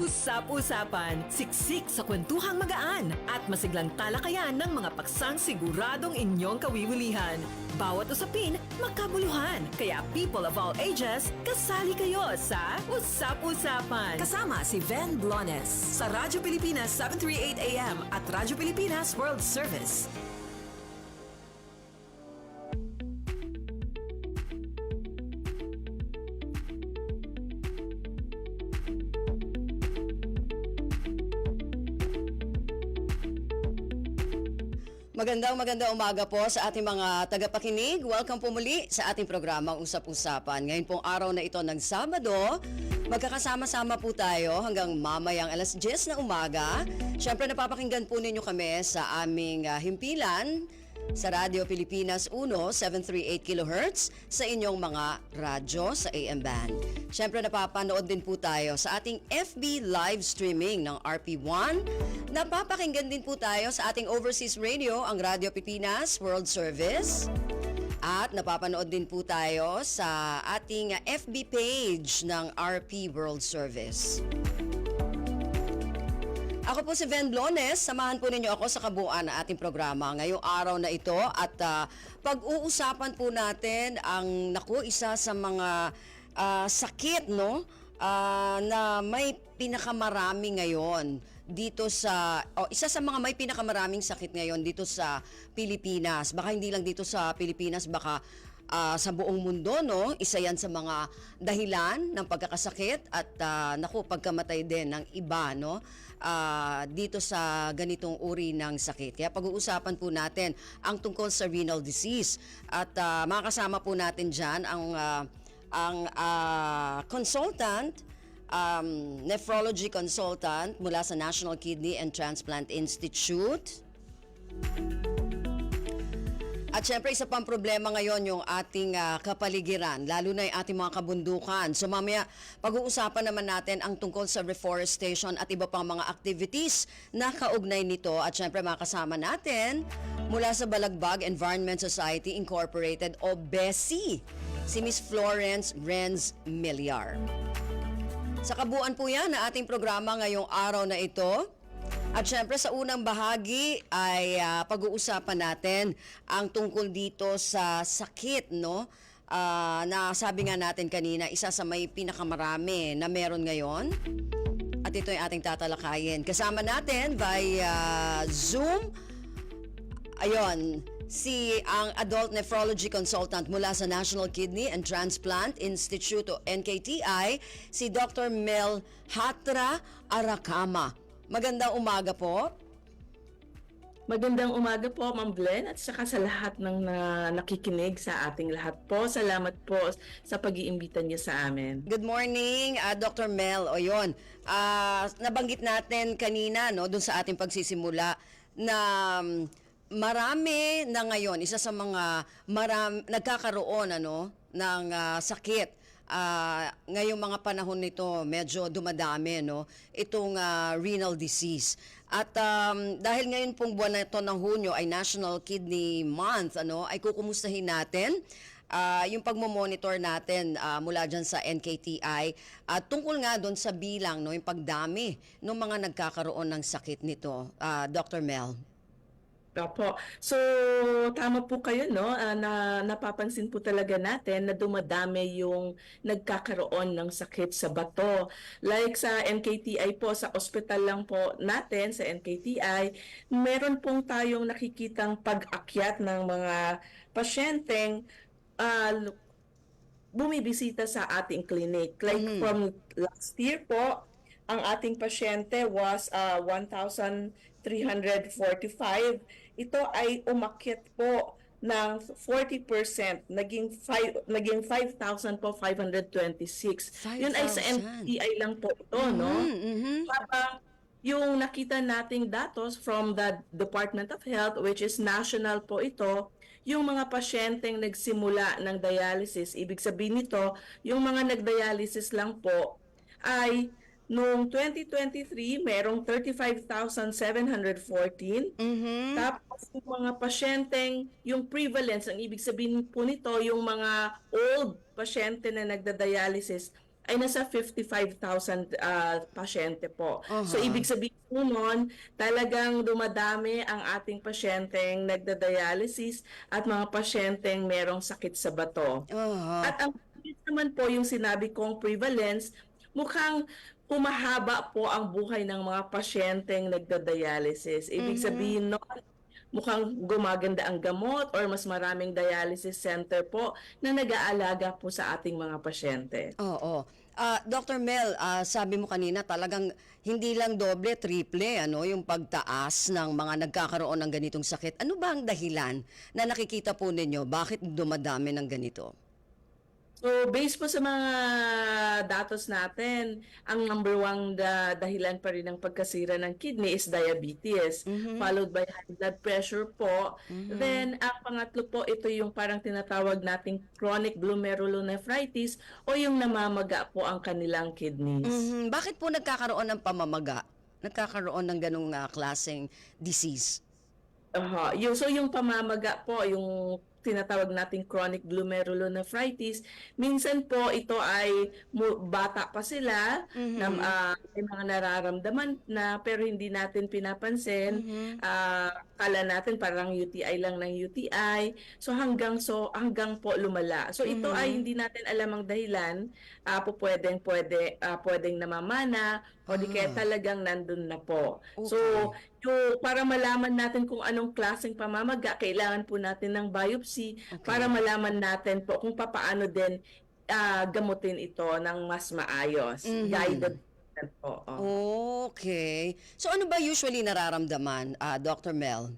Usap-usapan, siksik sa kwentuhang magaan at masiglang talakayan ng mga paksang siguradong inyong kawiwilihan. Bawat usapin, makabuluhan. Kaya people of all ages, kasali kayo sa Usap-usapan. Kasama si Ven Blones sa Radyo Pilipinas 738 AM at Radyo Pilipinas World Service. Magandang umaga po sa ating mga tagapakinig. Welcome po muli sa ating programang Usap-Usapan. Ngayon pong araw na ito ng Sabado, magkakasama-sama po tayo hanggang mamayang alas 10 na umaga. Siyempre napapakinggan po ninyo kami sa aming himpilan sa Radyo Pilipinas 1, 738 kHz sa inyong mga radyo sa AM band. Siyempre napapanood din po tayo sa ating FB live streaming ng RP1. Napapakinggan din po tayo sa ating overseas radio, ang Radyo Pilipinas World Service. At napapanood din po tayo sa ating FB page ng RP World Service. Ako po si Ven Blones, samahan po ninyo ako sa kabuuan ng ating programa ngayong araw na ito at pag-uusapan po natin ang isa sa mga sakit na may pinakamarami ngayon dito sa isa sa mga may pinakamaraming sakit ngayon dito sa Pilipinas. Baka hindi lang dito sa Pilipinas, baka sa buong mundo, no? Isa yan sa mga dahilan ng pagkakasakit at pagkamatay din ng iba, no? Dito sa ganitong uri ng sakit. Kaya pag-uusapan po natin ang tungkol sa renal disease at makakasama po natin dyan ang consultant, nephrology consultant mula sa National Kidney and Transplant Institute. At syempre, isa pang problema ngayon yung ating kapaligiran, lalo na yung ating mga kabundukan. So mamaya, pag-uusapan naman natin ang tungkol sa reforestation at iba pang mga activities na kaugnay nito. At syempre, makasama natin mula sa Balagbag Environment Society Incorporated o BESI, si Miss Florence Renz Miliar. Sa kabuuan po yan na ating programa ngayong araw na ito. At syempre sa unang bahagi ay pag-uusapan natin ang tungkol dito sa sakit, no? Na sabi nga natin kanina, isa sa may pinakamarami na meron ngayon. At ito ay ating tatalakayin. Kasama natin via Zoom, ang adult nephrology consultant mula sa National Kidney and Transplant Institute o NKTI, si Dr. Mel Hatra Arakama. Magandang umaga po. Magandang umaga po, Ma'am Glenn, at saka sa lahat ng nakikinig sa ating lahat po. Salamat po sa pag-iimbita niyo sa amin. Good morning, Dr. Mel. Nabanggit natin kanina, no, dun sa ating pagsisimula na marami na ngayon, isa sa mga nagkakaroon ng sakit. Ngayong mga panahon nito medyo dumadami, no, itong renal disease. At dahil ngayon pong buwan na ito ng Hunyo ay National Kidney Month, ay kukumustahin natin yung pagmo-monitor natin mula dyan sa NKTI tungkol nga doon sa bilang, no, yung pagdami ng mga nagkakaroon ng sakit nito. Dr. Mel. Opo. So, tama po kayo, no? Na napapansin po talaga natin na dumadami yung nagkakaroon ng sakit sa bato. Like sa NKTI po, sa ospital lang po natin, sa NKTI, meron pong tayong nakikitang pag-akyat ng mga pasyenteng bumibisita sa ating clinic. Like from last year po, ang ating pasyente was 1,345. Ito ay umakyat po ng 40%, naging 5,000 po, 526. 5,000. Yun ay sa NTI lang po ito, no? Habang yung nakita nating datos from the Department of Health, which is national po ito, yung mga pasyenteng nagsimula ng dialysis, ibig sabihin nito, yung mga nagdialysis lang po ay noong 2023, merong 35,714. Tapos yung mga pasyenteng, yung prevalence, ang ibig sabihin po nito, yung mga old pasyente na nagda-dialysis ay nasa 55,000 pasyente po. So Aha. ibig sabihin po nun, talagang dumadami ang ating pasyenteng nagda-dialysis at mga pasyenteng merong sakit sa bato. Aha. At ang naman po yung sinabi kong prevalence, mukhang humahaba po ang buhay ng mga pasyenteng nagda-dialysis. Ibig Mhm. sabihin no, mukhang gumaganda ang gamot or mas maraming dialysis center po na nag-aalaga po sa ating mga pasyente. Oo. Dr. Mel, sabi mo kanina talagang hindi lang doble, triple ano, yung pagtaas ng mga nagkakaroon ng ganitong sakit. Ano ba ang dahilan na nakikita po ninyo? Bakit dumadami ng ganito? So, based po sa mga datos natin, ang number one dahilan pa rin ng pagkasira ng kidney is diabetes, Mhm. followed by high blood pressure po. Mhm. Then, ang pangatlo po, ito yung parang tinatawag nating chronic glomerulonephritis o yung namamaga po ang kanilang kidneys. Mhm. Bakit po nagkakaroon ng pamamaga? Nagkakaroon ng ganong klaseng disease? So yung pamamaga po, yung tinatawag nating chronic glomerulonephritis, minsan po ito ay bata pa sila na Mhm. may mga nararamdaman na pero hindi natin pinapansin. Mhm. Akala natin parang UTI lang ng UTI. So hanggang po lumala. So ito ay Mhm. hindi natin alam ang dahilan. Pwedeng namamana o di kaya Ah, talagang nandun na po. So okay. yung para malaman natin kung anong klaseng pamamaga, kailangan po natin ng biopsy para Okay. malaman natin po kung papaano din gamutin ito ng mas maayos. Mhm. Guided po. Okay. So ano ba usually nararamdaman, Dr. Mel?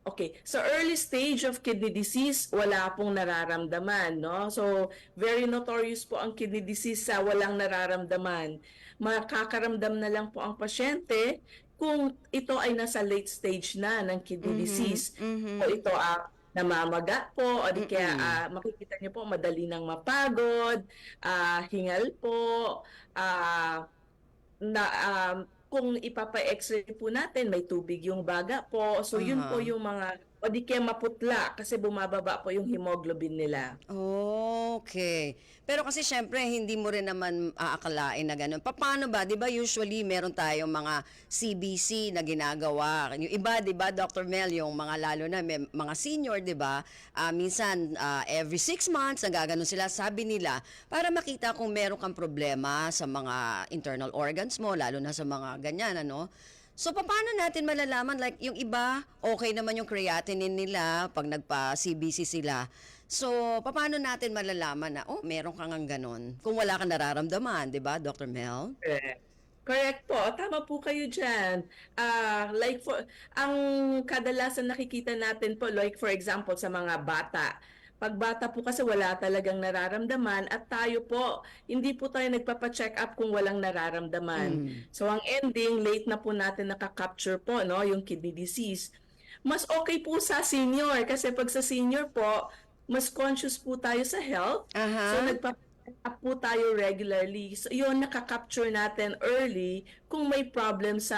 Okay, sa early stage of kidney disease, wala pong nararamdaman, no? So, very notorious po ang kidney disease sa walang nararamdaman. Makakaramdam na lang po ang pasyente kung ito ay nasa late stage na ng kidney Mhm. disease. O Mhm. ito namamaga po, o di kaya Mm. makikita niyo po madali nang mapagod, hingal po, ah, na kung ipapa-X-ray po natin, may tubig yung baga po. So yun po Aha. yung mga o di kaya maputla kasi bumababa po yung hemoglobin nila. Okay. Pero kasi siyempre hindi mo rin naman aakalain na gano'n. Paano ba? 'Di ba usually meron tayong mga CBC na ginagawa. Yung iba, 'di ba, Dr. Mel, yung mga lalo na may mga senior, 'di ba? Minsan every 6 months nagaganon sila, sabi nila, para makita kung meron kang problema sa mga internal organs mo, lalo na sa mga ganyan, ano? So, paano natin malalaman? Like, yung iba, okay naman yung creatinine nila pag nagpa-CBC sila. So, paano natin malalaman na, oh, meron kang ang ganon? Kung wala kang nararamdaman, di ba, Dr. Mel? Correct. Correct po. Tama po kayo diyan. Ang kadalasan nakikita natin po, like for example sa mga bata. Pag bata po kasi wala talagang nararamdaman at tayo po, hindi po tayo nagpapa-check up kung walang nararamdaman. Mm. So ang ending, late na po natin nakaka-capture po no, yung kidney disease. Mas okay po sa senior kasi pag sa senior po, mas conscious po tayo sa health. So Aha. nagpa-check up po tayo regularly. So yun, nakaka-capture natin early kung may problem sa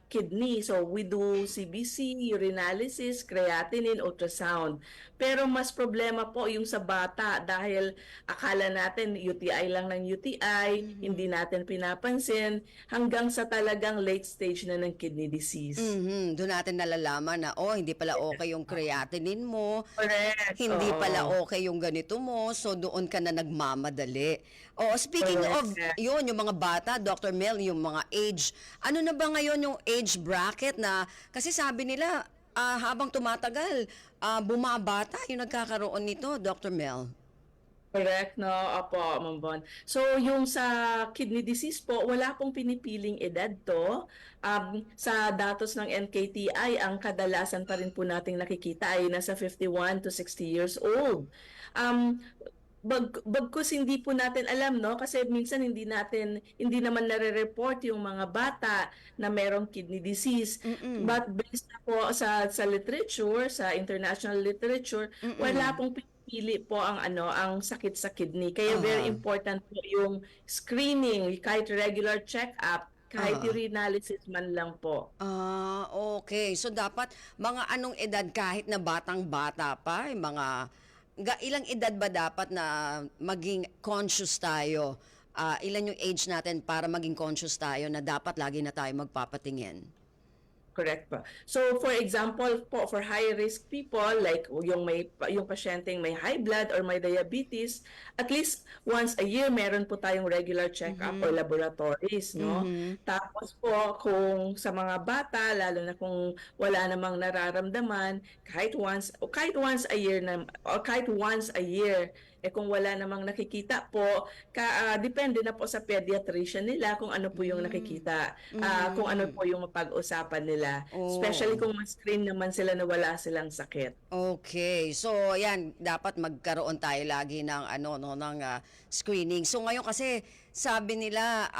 kidney. So we do CBC, urinalysis, creatinine, ultrasound. Pero mas problema po yung sa bata dahil akala natin UTI lang ng UTI, hindi Mhm. natin pinapansin hanggang sa talagang late stage na ng kidney disease. Mhm. Doon natin nalalaman na, oh, hindi pala okay yung creatinine mo, Correct. hindi pala Oo. okay yung ganito mo, so doon ka na nagmamadali. Oh, speaking of Correct. yun, yung mga bata, Dr. Mel, yung mga age, ano na ba ngayon yung age bracket na, kasi sabi nila, habang tumatagal, bumabata yung nagkakaroon nito, Dr. Mel. Correct, no? Opo, Ma'am Bon. So, yung sa kidney disease po, wala pong pinipiling edad to. Sa datos ng NKTI, ang kadalasan pa rin po nating nakikita ay nasa 51 to 60 years old. Um, bagkus hindi po natin alam, no? Kasi minsan hindi naman nare-report yung mga bata na merong kidney disease. Mm. But based na po sa literature, sa international literature, wala Mm. pong pinipili po ang sakit sa kidney. Kaya very Aha. important po yung screening, kahit regular check-up, kahit Aha. urinalysis man lang po. Okay. So dapat mga anong edad kahit na batang-bata pa, yung mga ilang edad ba dapat na maging conscious tayo? Ilan yung age natin para maging conscious tayo na dapat lagi na tayo magpapatingin? Correct pa. So for example po, for high risk people like yung pasyenteng may high blood or may diabetes, at least once a year meron po tayong regular check-up or laboratories, no? Tapos po kung sa mga bata, lalo na kung wala namang nararamdaman, kahit once a year kung wala namang nakikita po, depende na po sa pediatrician nila kung ano po yung nakikita, kung ano po yung mapag-usapan nila. Oh. Especially kung ma-screen naman sila na wala silang sakit. Okay. So, yan, dapat magkaroon tayo lagi ng screening. So, ngayon kasi sabi nila,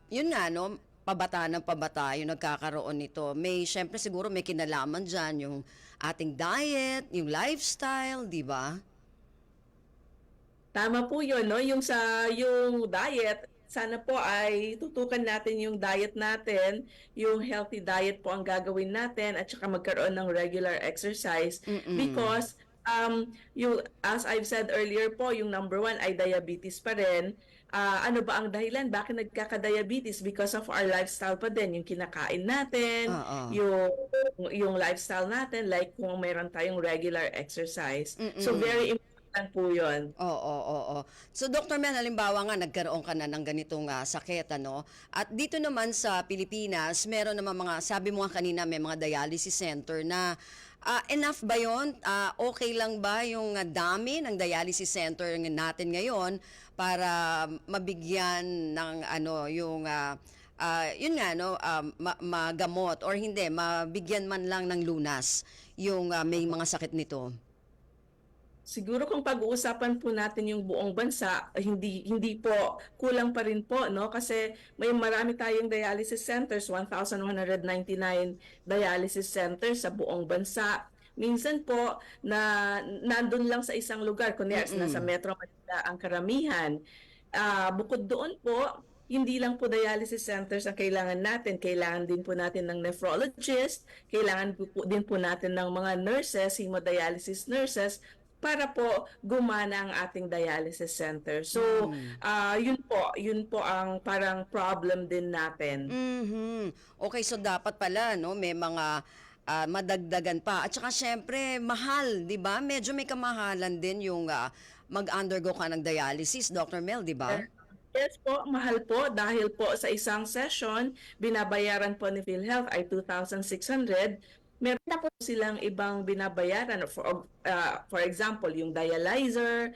yun nga, no, pabata ng pabata yung nagkakaroon nito. Syempre siguro may kinalaman dyan yung ating diet, yung lifestyle, di ba? Tama po yun, no? Yung diet, sana po ay tutukan natin yung diet natin, yung healthy diet po ang gagawin natin at saka magkaroon ng regular exercise because as I've said earlier po, yung number 1 ay diabetes pa rin. Ano ba ang dahilan? Bakit nagkaka-diabetes? Because of our lifestyle pa din. Yung kinakain natin, yung lifestyle natin, like kung mayroon tayong regular exercise. So very important po yun. Oo. So, Dr. Mel, halimbawa nga, nagkaroon ka na ng ganitong sakit, ano? At dito naman sa Pilipinas, meron naman sabi mo nga kanina, may mga dialysis center na enough ba yun? Okay lang ba yung dami ng dialysis center natin ngayon para mabigyan ng magamot or hindi, mabigyan man lang ng lunas yung may mga sakit nito? Siguro kung pag-uusapan po natin yung buong bansa, hindi po, kulang pa rin po, no? Kasi may marami tayong dialysis centers, 1,199 dialysis centers sa buong bansa. Minsan po na nandun lang sa isang lugar, kunyari nasa Metro Manila ang karamihan. Bukod doon po, hindi lang po dialysis centers ang kailangan natin. Kailangan din po natin ng nephrologist, kailangan din po natin ng mga nurses, hemodialysis nurses, para po gumana ang ating dialysis center. So, yun po ang parang problem din natin. Okay, so dapat pala, no, may mga madagdagan pa. At saka syempre, mahal, di ba? Medyo may kamahalan din yung mag-undergo ka ng dialysis, Dr. Mel, di ba? Yes po, mahal po dahil po sa isang session, binabayaran po ni PhilHealth ay 2,600. Meron na po silang ibang binabayaran. For example, yung dialyzer,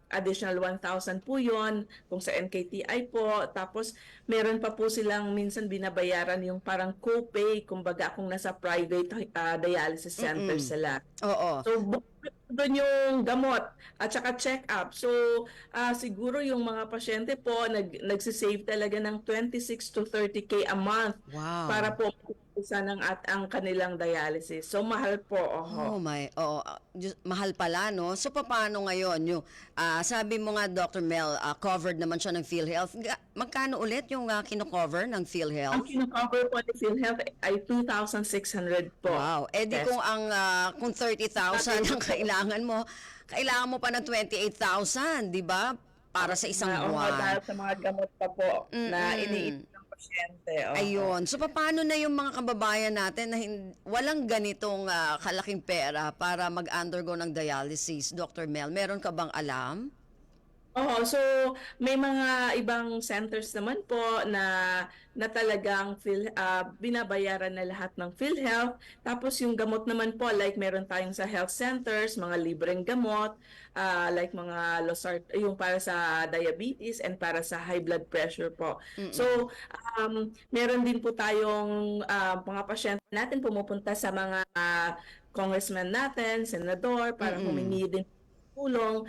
additional 1,000 po yun, kung sa NKTI po. Tapos, meron pa po silang minsan binabayaran yung parang copay, kumbaga kung nasa private dialysis center sila. Oo. So, doon yung gamot at saka check-up. So, siguro yung mga pasyente po nagsisave talaga ng 26 to 30K a month. Wow. Para po isa ng ang kanilang dialysis. So mahal po. Mahal pala, no? So paano ngayon yung sabi mo nga, Dr. Mel, covered naman siya ng PhilHealth. Magkano ulit yung kino-cover ng PhilHealth? Ang kino-cover po ng PhilHealth ay 2,600 po. Wow. Di Yes. kung 30,000 ang kailangan mo pa ng 28,000, di ba? Para sa isang buwan. Dahil sa mga gamot pa po na iniipon ng pasyente. Ayun. So, paano na yung mga kababayan natin na walang ganitong kalaking pera para mag-undergo ng dialysis, Dr. Mel? Meron ka bang alam? So may mga ibang centers naman po na talagang binabayaran na lahat ng PhilHealth. Tapos yung gamot naman po, like meron tayong sa health centers, mga libreng gamot, like mga yung para sa diabetes and para sa high blood pressure po. So meron din po tayong mga pasyente natin pumupunta sa mga congressman natin, senador, para humingi din tulong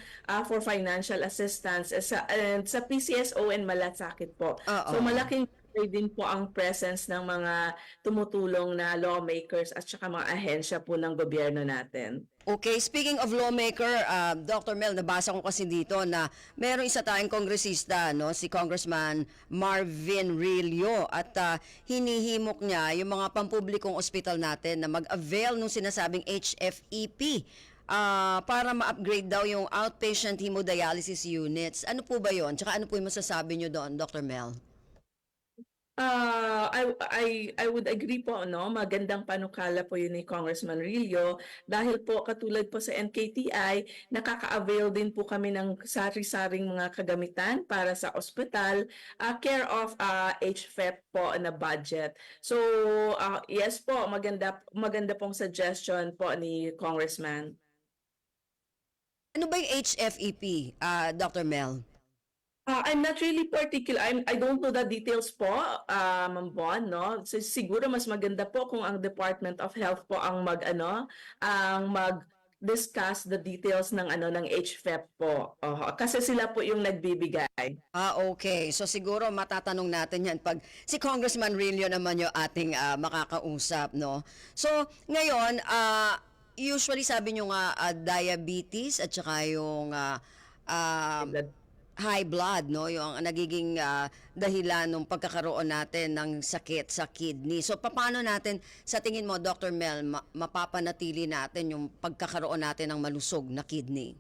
for financial assistance sa PCSO and malasakit po. So malaking din po ang presence ng mga tumutulong na lawmakers at saka mga ahensya po ng gobyerno natin. Okay, speaking of lawmaker, Dr. Mel, nabasa ko kasi dito na merong isa tayong kongresista, no, si Congressman Marvin Rillo, at hinihimok niya yung mga pampublikong ospital natin na mag-avail ng sinasabing HFEP para ma-upgrade daw yung outpatient hemodialysis units. Ano po ba yon? Tsaka ano po yung masasabi nyo doon, Dr. Mel? I would agree po, no? Magandang panukala po yun ni Congressman Rillo dahil po katulad po sa NKTI, nakaka-avail din po kami ng sari-saring mga kagamitan para sa ospital, care of HFEP po na budget. So, yes po, maganda pong suggestion po ni Congressman. Ano ba yung HFEP, Dr. Mel? I'm not really particular. I don't know the details po, Ma'am Bon, no? So, siguro mas maganda po kung ang Department of Health po ang mag-discuss the details ng ng HFEP po. Kasi sila po yung nagbibigay. Okay. So siguro matatanong natin yan pag si Congressman Rillo naman yung ating makakausap, no? So ngayon, usually sabi nyo nga diabetes at saka yung high blood, no? Yung nagiging dahilan ng pagkakaroon natin ng sakit sa kidney. So paano natin, sa tingin mo, Dr. Mel, mapapanatili natin yung pagkakaroon natin ng malusog na kidney?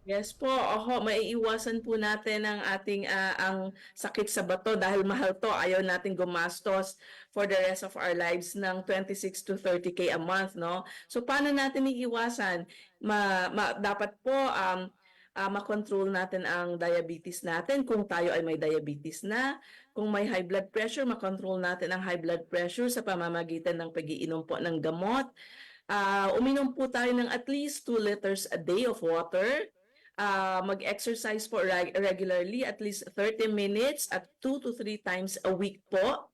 Yes po, maiiwasan po natin ang ating ang sakit sa bato dahil mahal to. Ayaw natin gumastos for the rest of our lives ng 26 to 30K a month, no? So paano natin iiwasan? Dapat po makontrol natin ang diabetes natin kung tayo ay may diabetes na. Kung may high blood pressure, makontrol natin ang high blood pressure sa pamamagitan ng pag-iinom po ng gamot. Uminom po tayo ng at least 2 liters a day of water. Mag-exercise po regularly, at least 30 minutes at 2 to 3 times a week po.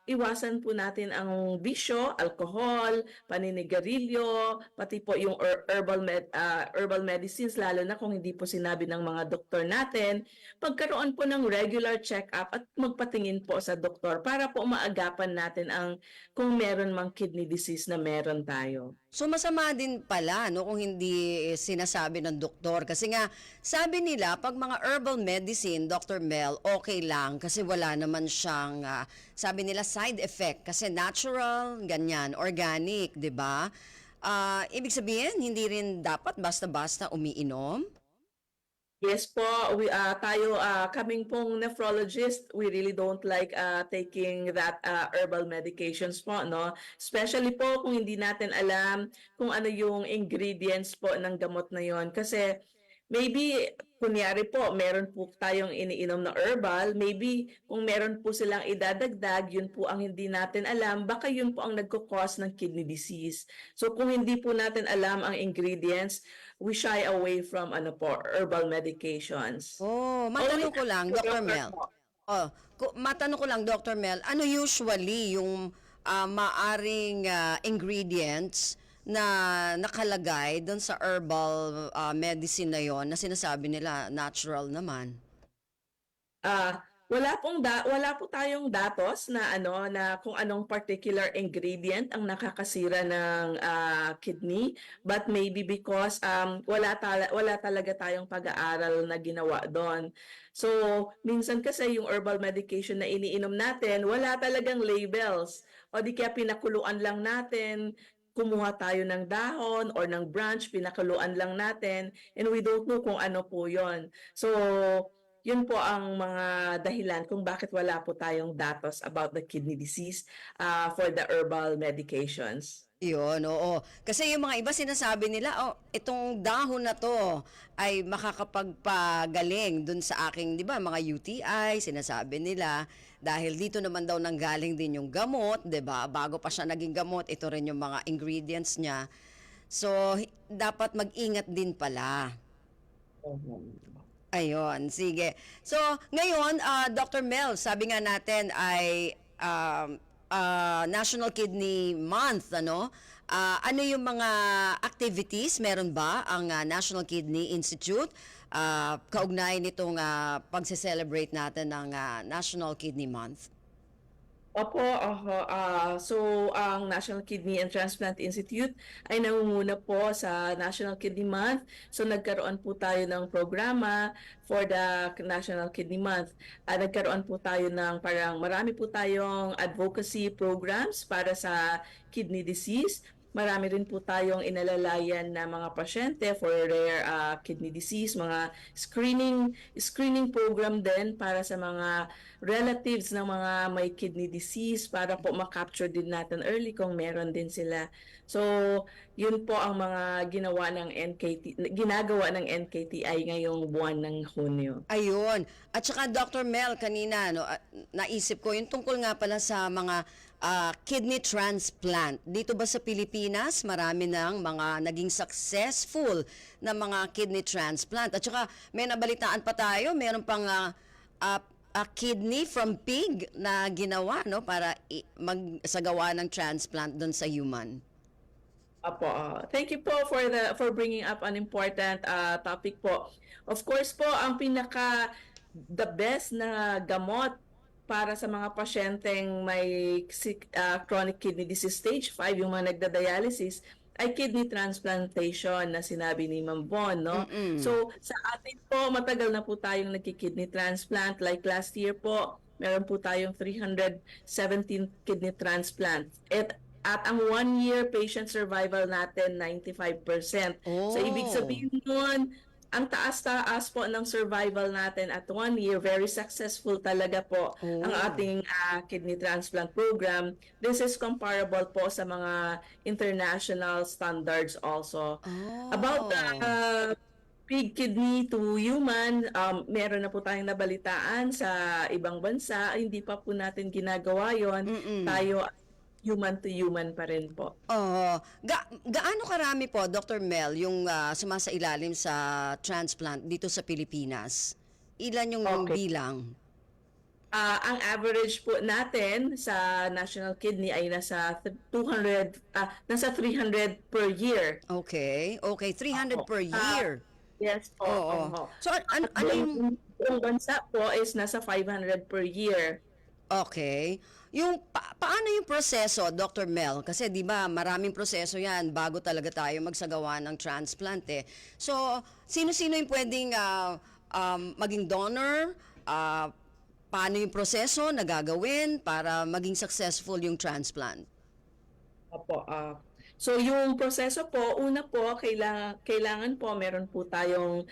Iwasan po natin ang bisyo, alcohol, paninigarilyo, pati po yung herbal medicines, lalo na kung hindi po sinabi ng mga doktor natin. Pagkaroon po ng regular check-up at magpatingin po sa doktor para po maagapan natin kung meron mang kidney disease na meron tayo. So masama din pala, no, kung hindi sinasabi ng doktor. Kasi nga, sabi nila, pag mga herbal medicine, Dr. Mel, okay lang kasi wala naman siyang, sabi nila, side effect. Kasi natural, ganyan, organic, di ba? Ibig sabihin, hindi rin dapat basta-basta umiinom? Yes po, kaming pong nephrologist, we really don't like taking that herbal medications po, no? Especially po kung hindi natin alam kung ano yung ingredients po ng gamot na yon. Kasi maybe, kunyari po, meron po tayong iniinom na herbal, maybe kung meron po silang idadagdag, yun po ang hindi natin alam, baka yun po ang nagkukos ng kidney disease. So kung hindi po natin alam ang ingredients, we shy away from herbal medications. Matanong ko lang, Dr. Mel. Matanong ko lang, Dr. Mel, ano usually yung maaring ingredients na nakalagay doon sa herbal medicine na yon na sinasabi nila natural naman? Wala po tayong datos na na kung anong particular ingredient ang nakakasira ng kidney, but maybe because wala talaga tayong pag-aaral na ginawa doon. So minsan kasi yung herbal medication na iniinom natin, wala talagang labels, o di kaya pinakuluan lang natin, kumuha tayo ng dahon or ng branch, pinakuluan lang natin, and we don't know kung ano po yon. So yun po ang mga dahilan kung bakit wala po tayong datos about the kidney disease for the herbal medications. Yun, oo. Kasi yung mga iba sinasabi nila, itong dahon na to ay makakapagpagaling dun sa aking, di ba, mga UTI, sinasabi nila. Dahil dito naman daw nanggaling din yung gamot, di ba? Bago pa siya naging gamot, ito rin yung mga ingredients niya. So, dapat mag-ingat din pala. Ayun, sige. So, ngayon, Dr. Mel, sabi nga natin ay National Kidney Month, ano? Ano yung mga activities? Meron ba ang National Kidney Institute kaugnay nitong pagse-celebrate natin ng National Kidney Month? Opo, so ang National Kidney and Transplant Institute ay nangunguna po sa National Kidney Month. So nagkaroon po tayo ng programa for the National Kidney Month. Nagkaroon po tayo ng marami po tayong advocacy programs para sa kidney disease. marami rin po tayong inalalayan na mga pasyente for rare kidney disease, mga screening program din para sa mga relatives ng mga may kidney disease para po ma-capture din natin early kung meron din sila. So, yun po ang mga ginagawa ng NKTI ngayong buwan ng Hunyo. Ayun. At saka Dr. Mel, kanina no, naisip ko yung tungkol nga pala sa mga kidney transplant. Dito ba sa Pilipinas, marami ng mga naging successful na mga kidney transplant. At saka may nabalitaan pa tayo, meron pang kidney from pig na ginawa no para magsagawa ng transplant doon sa human. Apo, thank you po for bringing up an important topic po. Of course po, ang the best na gamot para sa mga pasyenteng may chronic kidney disease stage 5, yung mga nagda-dialysis, ay kidney transplantation na sinabi ni Ma'am Bon, no? So, sa atin po, matagal na po tayong nagki-kidney transplant. Like last year po, meron po tayong 317 kidney transplant. At ang 1-year patient survival natin, 95%. So, ibig sabihin nun, ang taas-taas po ng survival natin at 1 year, very successful talaga po ang ating kidney transplant program. This is comparable po sa mga international standards also. About pig kidney to human, meron na po tayong nabalitaan sa ibang bansa. Hindi pa po natin ginagawa yon. Tayo human to human pa rin po. Gaano karami po, Dr. Mel, yung sumasailalim sa transplant dito sa Pilipinas? Ilan yung bilang? Ang average po natin sa National Kidney ay nasa 300 per year. Okay, 300 per year. Yes po. So, ano yung... Yung bansa po is nasa 500 per year. Okay. Yung paano yung proseso, Dr. Mel? Kasi 'di ba, maraming proseso 'yan bago talaga tayo magsagawa ng transplant eh. So, sino-sino yung pwedeng maging donor? Paano yung proseso na gagawin para maging successful yung transplant? Opo. So yung proseso po, una po, kailangan po meron po tayong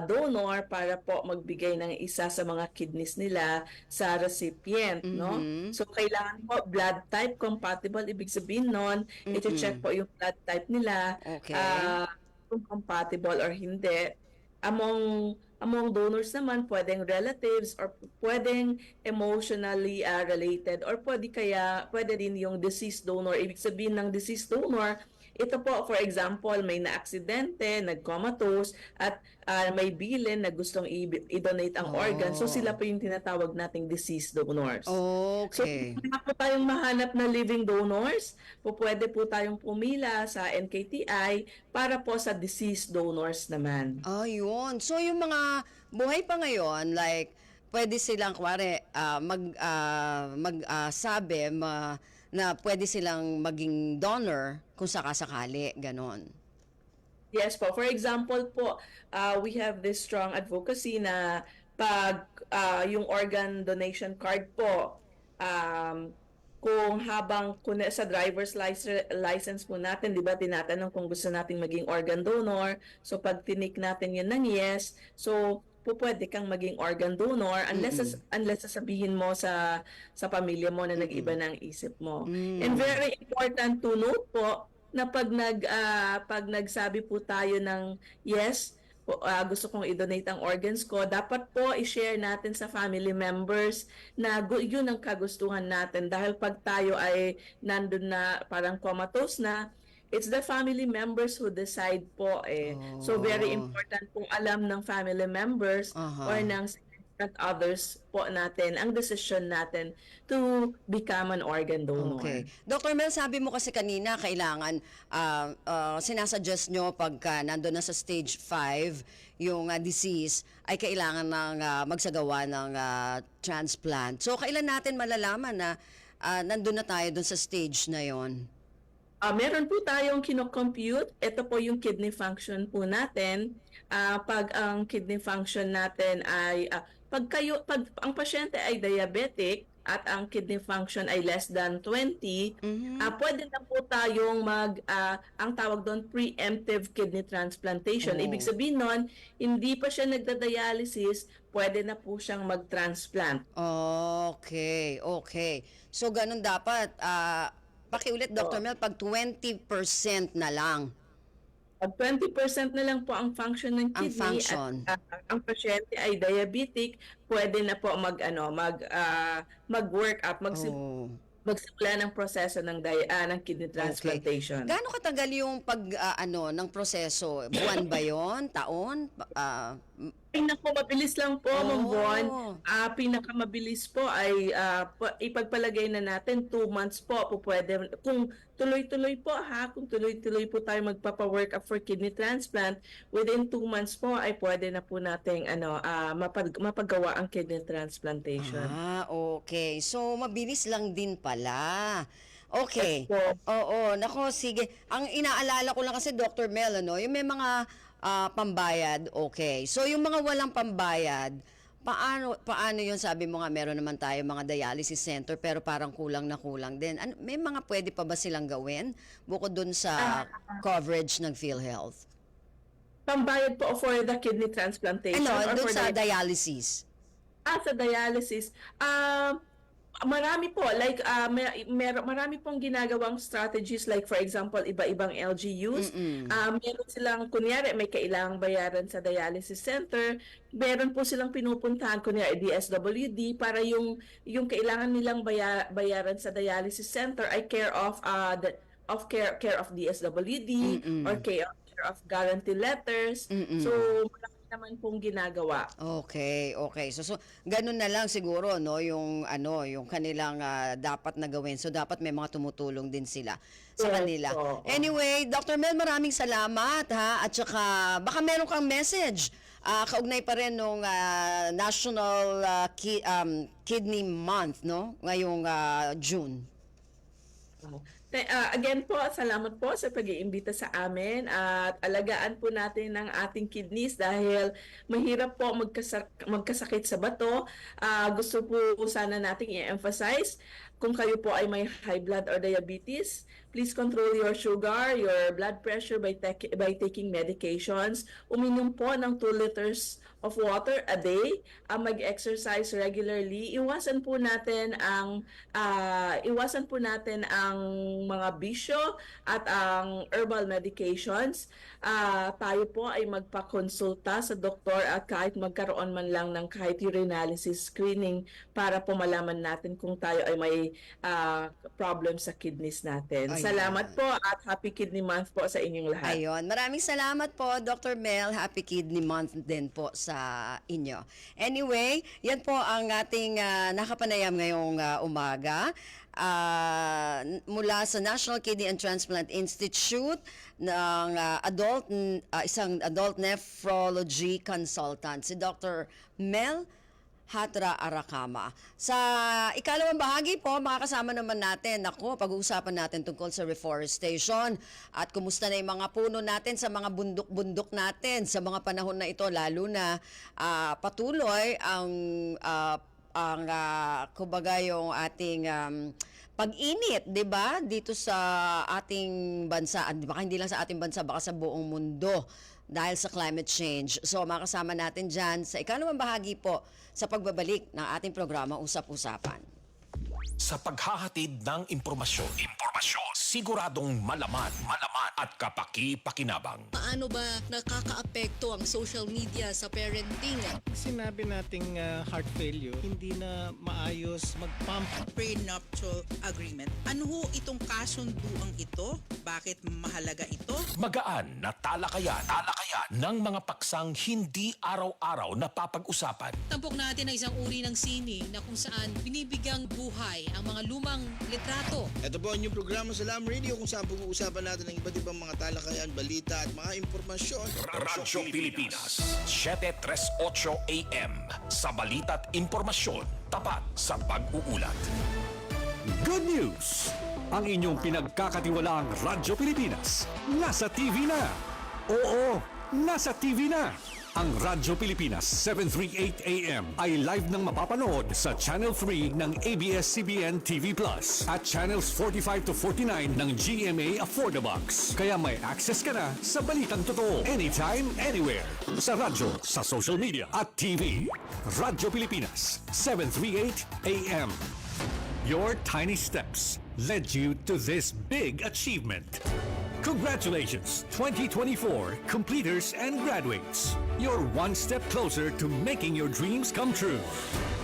donor para po magbigay ng isa sa mga kidneys nila sa recipient, no? So kailangan po blood type compatible, ibig sabihin nun, i-check po yung blood type nila, kung compatible or hindi. Among donors naman, pwedeng relatives or pwedeng emotionally related or pwede din yung deceased donor. Ibig sabihin ng deceased donor, ito po, for example, may na-aksidente, nag-comatose, at may bilin na gustong i-donate ang organ. So sila po yung tinatawag nating deceased donors. Okay. So kung po tayong mahanap na living donors, pwede po tayong pumila sa NKTI para po sa deceased donors naman. Ayun. So yung mga buhay pa ngayon, like, pwede silang, magsabi na pwede silang maging donor kung sakasakali, ganon. Yes po. For example po, we have this strong advocacy na pag yung organ donation card po, kung sa driver's license po natin, di ba, tinatanong kung gusto nating maging organ donor. So pag tinik natin yun ng yes, so pwede kang maging organ donor unless sasabihin mo sa pamilya mo na nag-iba ng isip mo. And very important to note po na pag nagsabi po tayo ng yes, gusto kong i-donate ang organs ko, dapat po i-share natin sa family members na yun ang kagustuhan natin. Dahil pag tayo ay nandun na parang comatose na, it's the family members who decide po eh. So very important pong alam ng family members or ng significant others po natin ang decision natin to become an organ donor. Okay. Dr. Mel, sabi mo kasi kanina kailangan sinasuggest nyo pagka nandun na sa stage 5 yung disease ay kailangan ng magsagawa ng transplant. So kailan natin malalaman na nandun na tayo dun sa stage na yon? Meron po tayong kino-compute. Ito po yung kidney function po natin. Pag ang kidney function natin ay pag ang pasyente ay diabetic, at ang kidney function ay less than 20, Mhm. pwede na po tayong ang tawag doon, preemptive kidney transplantation. Oh. Ibig sabihin nun, hindi pa siya nagda-dialysis, pwede na po siyang mag-transplant. Okay, okay. So, ganun dapat. Pakiulit, Dr. Mel, pag 20% na lang Pag 20% na lang po ang function ng ang kidney function. at ang pasyente ay diabetic, pwede na po mag-work up, Oh. magsimula ng proseso ng kidney transplantation. Gaano katagal yung ng proseso? Buwan ba 'yon? Taon? Ay naku, mabilis lang po, Ma'am Bon. Oh. Pinakamabilis po ay ipagpalagay na natin 2 months po pwede. Kung tuloy-tuloy po kung tuloy-tuloy po tayo magpapa-work up for kidney transplant, within 2 months po ay pwede na po nating mapagawa ang kidney transplantation. Okay. So, mabilis lang din pala. Okay. Yes po. Oo, nako, sige. Ang inaalala ko lang kasi, Dr. Mel, yung may mga pambayad, okay. So, yung mga walang pambayad, paano yun? Sabi mo nga, meron naman tayo mga dialysis center, pero parang kulang na kulang din. May mga pwede pa ba silang gawin bukod dun sa coverage ng PhilHealth? Pambayad po for the kidney transplantation or Dun for sa the dialysis. sa dialysis, marami po, like marami pong ginagawang strategies, like for example, iba-ibang LGUs. Meron silang, kunyari, may kailangang bayaran sa dialysis center, meron po silang pinupuntahan, kunyari DSWD, para yung kailangan nilang bayaran sa dialysis center ay care of DSWD or care of guarantee letters. So marami naman pong ginagawa. Okay. So ganun na lang siguro yung kanilang dapat na gawin. So dapat may mga tumutulong din sila sa Yes, kanila. oo. Anyway, Dr. Mel, maraming salamat ha. At saka baka meron kang message. Kaugnay pa rin nung National Kidney Month, no? Ngayong June. Again po, salamat po sa pag-iimbita sa amin at alagaan po natin ang ating kidneys dahil mahirap po magkasakit sa bato. Gusto po sana nating i-emphasize, kung kayo po ay may high blood or diabetes, please control your sugar, your blood pressure by taking medications. Uminom po ng 2 liters of water a day, mag-exercise regularly. Iwasan po natin ang mga bisyo at ang herbal medications. Tayo po ay magpakonsulta sa doktor at kahit magkaroon man lang ng kahit urinalysis screening para po malaman natin kung tayo ay may problem sa kidneys natin. Ayun. Salamat po at Happy Kidney Month po sa inyong lahat. Ayun. Maraming salamat po, Dr. Mel. Happy Kidney Month din po sa inyo. Anyway, yan po ang ating nakapanayam ngayong umaga. Mula sa National Kidney and Transplant Institute ng isang adult nephrology consultant, si Dr. Mel Hatra Arakama. Sa ikalawang bahagi po, makakasama naman natin, pag-uusapan natin tungkol sa reforestation at kumusta na yung mga puno natin sa mga bundok-bundok natin sa mga panahon na ito, lalo na patuloy kumbaga yung ating pag-init, 'di ba? Dito sa ating bansa, baka hindi lang sa ating bansa, baka sa buong mundo dahil sa climate change. So makasama natin diyan sa ikalawang bahagi po sa pagbabalik ng ating programa Usap-Usapan. Sa paghahatid ng impormasyon, siguradong malaman at kapaki-pakinabang. Paano ba nakakaapekto ang social media sa parenting? Sinabi nating heart failure, hindi na maayos mag-pump. Prenuptial agreement. Ano ho itong kasunduang ito? Bakit mahalaga ito? Magaan na talakayan ng mga paksang hindi araw-araw napapag-usapan. Tampok natin ang isang uri ng sining na kung saan binibigyang buhay ang mga lumang litrato. Ito po ang inyong programa sa Lam Radio kung saan pag-uusapan natin ang iba't ibang mga talakayan, balita at mga impormasyon. Radyo Pilipinas, 7:38 AM. Sa balita at impormasyon, tapat sa pag-uulat. Good news! Ang inyong pinagkakatiwalaang Radyo Pilipinas nasa TV na. Oo, nasa TV na. Ang Radyo Pilipinas 738 AM ay live nang mapapanood sa Channel 3 ng ABS-CBN TV Plus at Channels 45 to 49 ng GMA Affordabox. Kaya may access ka na sa balitang totoo anytime, anywhere. Sa radyo, sa social media at TV. Radyo Pilipinas 738 AM. Your tiny steps led you to this big achievement. Congratulations, 2024 completers and graduates. You're one step closer to making your dreams come true.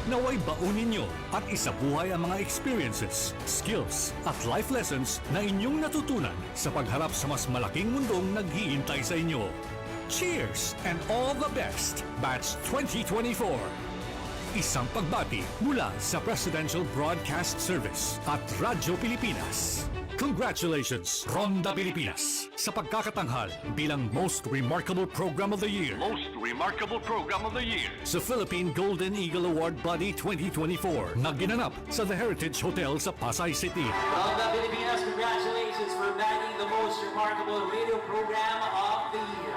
Naway baunin nyo at isabuhay ang mga experiences, skills at life lessons na inyong natutunan sa pagharap sa mas malaking mundong naghihintay sa inyo. Cheers and all the best, Batch 2024! Isang pagbati mula sa Presidential Broadcast Service at Radyo Pilipinas. Congratulations, Ronda Pilipinas, sa pagkakatanghal bilang Most Remarkable Program of the Year. Most Remarkable Program of the Year sa Philippine Golden Eagle Award Body 2024 na ginanap sa The Heritage Hotel sa Pasay City. Ronda Pilipinas, congratulations for bagging the Most Remarkable Radio Program of the Year.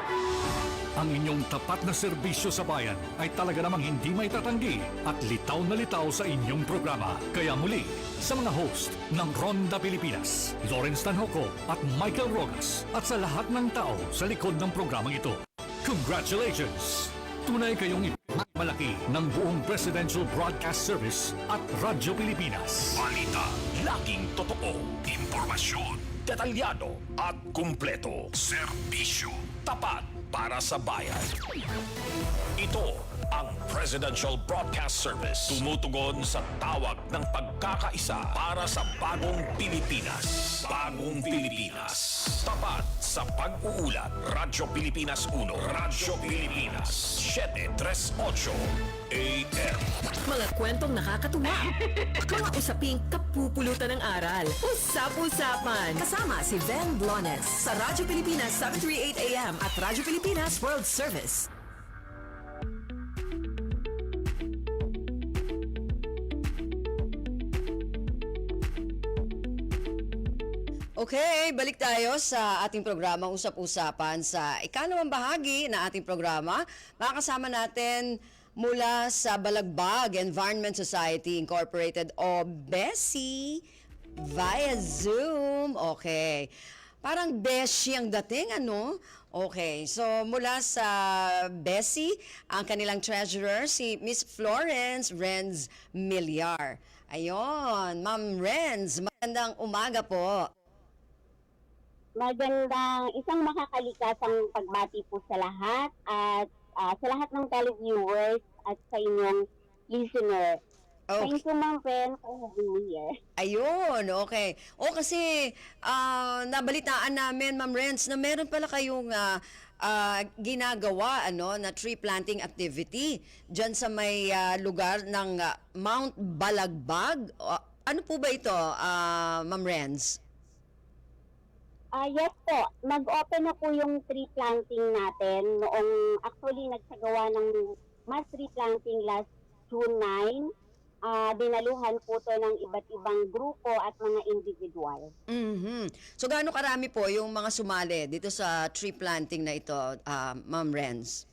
Ang inyong tapat na serbisyo sa bayan ay talaga namang hindi may tatanggi at litaw na litaw sa inyong programa. Kaya muli, sa mga host ng Ronda Pilipinas, Lawrence Tanhoco at Michael Rogas, at sa lahat ng tao sa likod ng programang ito, congratulations! Tunay kayong ipagmalaki ng buong Presidential Broadcast Service at Radyo Pilipinas. Balita, laging totoo, impormasyon, detalyado at kumpleto. Serbisyo, tapat para sa bayan. Ito ang Presidential Broadcast Service. Tumutugon sa tawag ng pagkakaisa para sa bagong Pilipinas. Bagong Pilipinas. Tapat sa pag-uulat. Radyo Pilipinas 1. Radyo Pilipinas 738 AM. Mga kwentong nakakatuwa. Mga usaping kapupulutan ng aral. Usap-usapan. Kasama si Ben Blones sa Radyo Pilipinas 738 AM at Radyo Pilipinas World Service. Okay, balik tayo sa ating programa Usap-Usapan sa ikalawang bahagi na ating programa. Makakasama natin mula sa Balagbag Environment Society Incorporated o BESI via Zoom. Okay. Parang Beshi ang dating, ano? Okay. So, mula sa BESI, ang kanilang treasurer, si Miss Florence Renz Milyar. Ayun, Ma'am Renz, magandang umaga po. Magandang isang makakalikasang pagbati po sa lahat at sa lahat ng televiewers at sa inyong listener. Okay. Thank you, Ma'am Pen, for having me here. Ayun, okay. O kasi nabalitaan namin, Ma'am Renz, na meron pala kayong ginagawa na tree planting activity dyan sa may lugar ng Mount Balagbag. Ano po ba ito, Ma'am Renz? Yes po, nag-open na po yung tree planting natin noong actually nagsagawa ng mass tree planting last June 9. Dinaluhan po to ng iba't ibang grupo at mga individual. Mm-hmm. So gaano karami po yung mga sumali dito sa tree planting na ito, Ma'am Renz?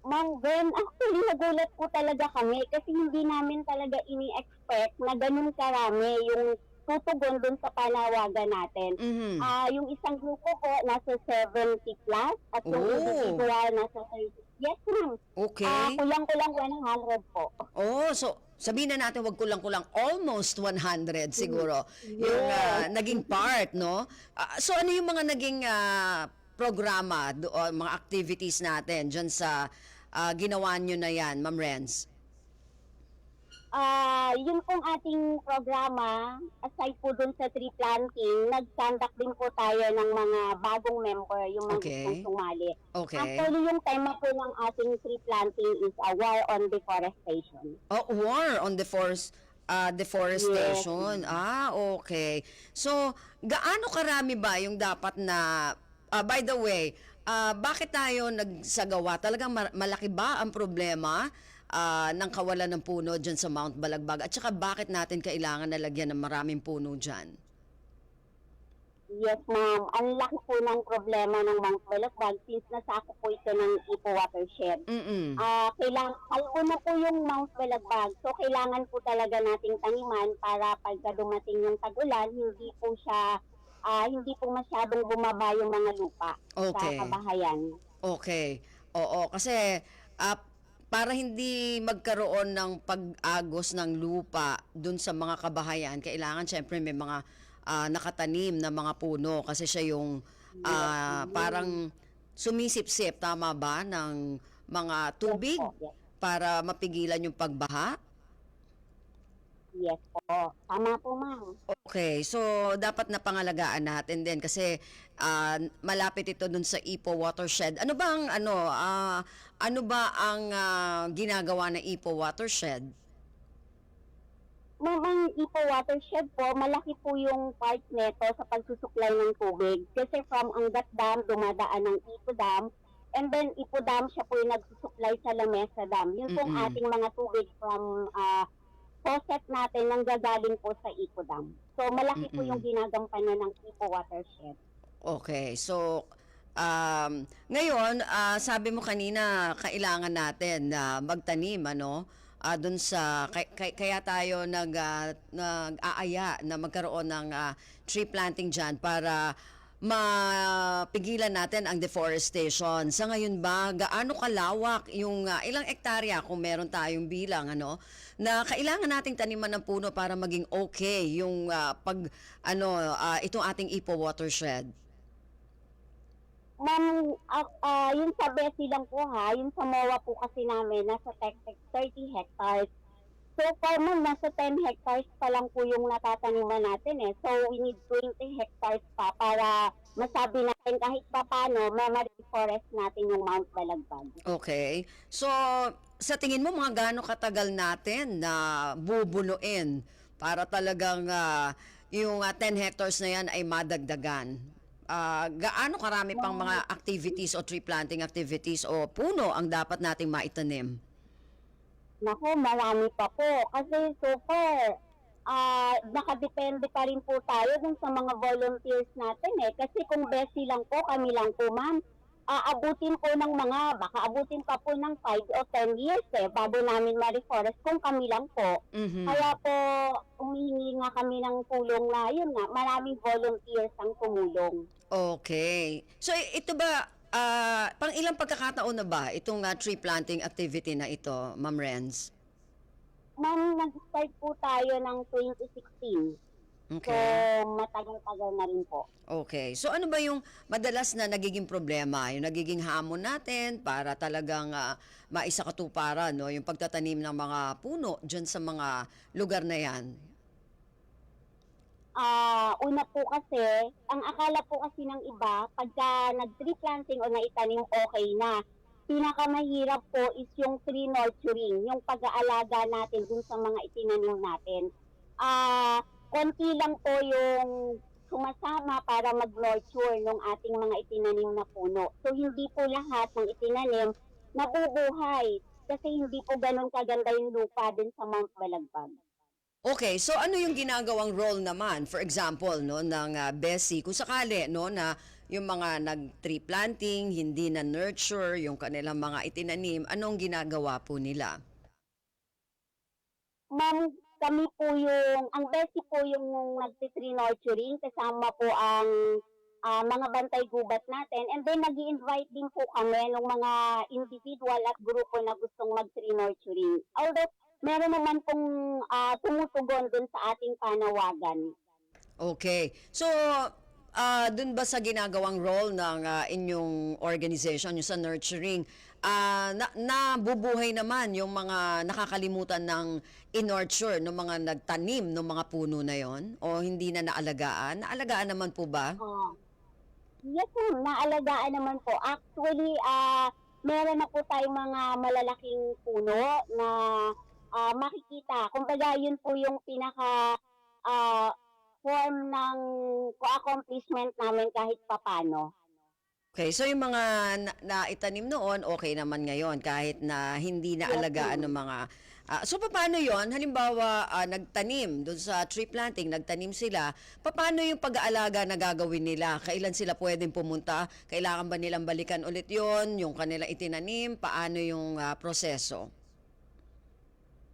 Ma'am Ben, actually nagulat po talaga kami kasi hindi namin talaga ini-expect na ganun karami yung tutugon dun sa panawagan natin. Mm-hmm. Yung isang grupo po nasa 70 plus at yung individual nasa 30. Yes, ma'am. Okay. Kulang-kulang 100 po. Oh, so sabihin na natin wag kulang-kulang almost 100 siguro yung naging part, no? So ano yung mga naging programa, mga activities natin dyan sa ginawa nyo na yan, Ma'am Renz? Yun pong ating programa, aside po dun sa tree planting, nag-conduct din po tayo ng mga bagong member, yung mga gustong sumali. Okay. Actually, yung tema po ng ating tree planting is a war on deforestation. Oh, war on deforestation. Yes. Okay. So, gaano karami ba yung dapat na, by the way, bakit tayo nagsagawa? Talagang malaki ba ang problema ng kawalan ng puno dyan sa Mount Balagbag? At saka bakit natin kailangan na lagyan ng maraming puno dyan? Yes, ma'am. Ang laki po ng problema ng Mount Balagbag since nasako po ito ng Ipo Watershed. Mm-mm. Kalbo na po yung Mount Balagbag. So, kailangan po talaga nating taniman para pagka dumating yung tag-ulan, hindi po masyadong bumaba yung mga lupa Okay. sa kabahayan. Okay. Oo, kasi para hindi magkaroon ng pag-agos ng lupa dun sa mga kabahayan, kailangan syempre may mga nakatanim na mga puno kasi siya yung parang sumisip-sip, tama ba, ng mga tubig Yes po, yes. para mapigilan yung pagbaha? Yes po. Tama po, ma'am. Okay, so dapat na pangalagaan natin din kasi malapit ito dun sa Ipo Watershed. Ano ba ang ginagawa ng Ipo Watershed? Ma'am, ang Ipo Watershed po, malaki po yung part neto sa pagsusuklay ng tubig. Kasi from Angat Dam, dumadaan ng Ipo Dam, and then Ipo Dam siya po yung nagsusuklay sa Lamesa Dam. Yun pong ating mga tubig from faucet natin nang gagaling po sa Ipo Dam. So, malaki po yung ginagampanan ng Ipo Watershed. Okay, so ngayon, sabi mo kanina, kailangan natin na magtanim, ano? Dun sa kaya tayo nag-aaya na magkaroon ng tree planting diyan para mapigilan natin ang deforestation. Sa ngayon ba, gaano kalawak yung ilang ektarya kung meron tayong bilang na kailangan nating taniman ng puno para maging okay yung itong ating Ipo Watershed? Ma'am, yung sa Besi lang po yung sa MOA po kasi namin, nasa 30 hectares. So far, ma'am, nasa 10 hectares pa lang po yung natataniman natin So we need 20 hectares pa para masabi natin kahit pa paano, ma-reforest natin yung Mount Balagbag. Okay. So, sa tingin mo, mga gaano katagal natin na bubunuin para talagang yung 10 hectares na yan ay madagdagan? Gaano karami pang mga activities o tree planting activities o puno ang dapat nating maitanim? Nako, marami pa po. Kasi so far, nakadepende pa rin po tayo dun sa mga volunteers natin Kasi kung Besi lang po, kami lang po, ma'am, abutin po ng baka abutin pa po ng 5 o 10 years bago namin ma-reforest kung kami lang po. Kaya po, humihingi nga kami ng tulong na yun nga, maraming volunteers ang tumulong. Okay. So, ito ba, pang ilang pagkakataon na ba itong tree planting activity na ito, Ma'am Renz? Ma'am, nag-start po tayo ng 2016. Okay. So, matagal-tagal na rin po. Okay. So ano ba yung madalas na nagiging problema, yung nagiging hamon natin para talagang maisakatuparan, yung pagtatanim ng mga puno dyan sa mga lugar na yan? Una po kasi, ang akala po kasi ng iba, pagka nag-tree planting o naitanim, okay na. Pinakamahirap po is yung tree nurturing, yung pag-aalaga natin dun sa mga itinanim natin. Konti lang po yung sumasama para mag-nurture ng ating mga itinanim na puno. So, hindi po lahat ng itinanim nabubuhay kasi hindi po ganun kaganda yung lupa din sa Mount Balagbag. Okay, so ano yung ginagawang role naman, for example, ng Besi, kung sakali, na yung mga nag-tree planting, hindi na nurture yung kanilang mga itinanim, anong ginagawa po nila? Ma'am, kami po ang Besi po yung nag-tree nurturing, kasama po ang mga bantay gubat natin, and then nag-i-invite din po kami ng mga individual at grupo na gustong mag-tree nurturing. Although, meron naman pong tumutugon dun sa ating panawagan. Okay. So, dun ba sa ginagawang role ng inyong organization, yung sa nurturing, nabubuhay naman yung mga nakakalimutan ng in-nurture, ng mga nagtanim ng mga puno na yon, o hindi na naalagaan? Naalagaan naman po ba? Yes, ma'am. Naalagaan naman po. Actually, meron na po tayong mga malalaking puno na makikita. Kumbaga, yun po yung pinaka form ng accomplishment namin kahit papano. Okay, so yung mga naitanim noon, okay naman ngayon kahit na hindi naalagaan ng mga So paano yon? Halimbawa, nagtanim doon sa tree planting, nagtanim sila, paano yung pag-aalaga na gagawin nila? Kailan sila pwedeng pumunta? Kailangan ba nilang balikan ulit yon? Yung kanilang itinanim? Paano yung proseso?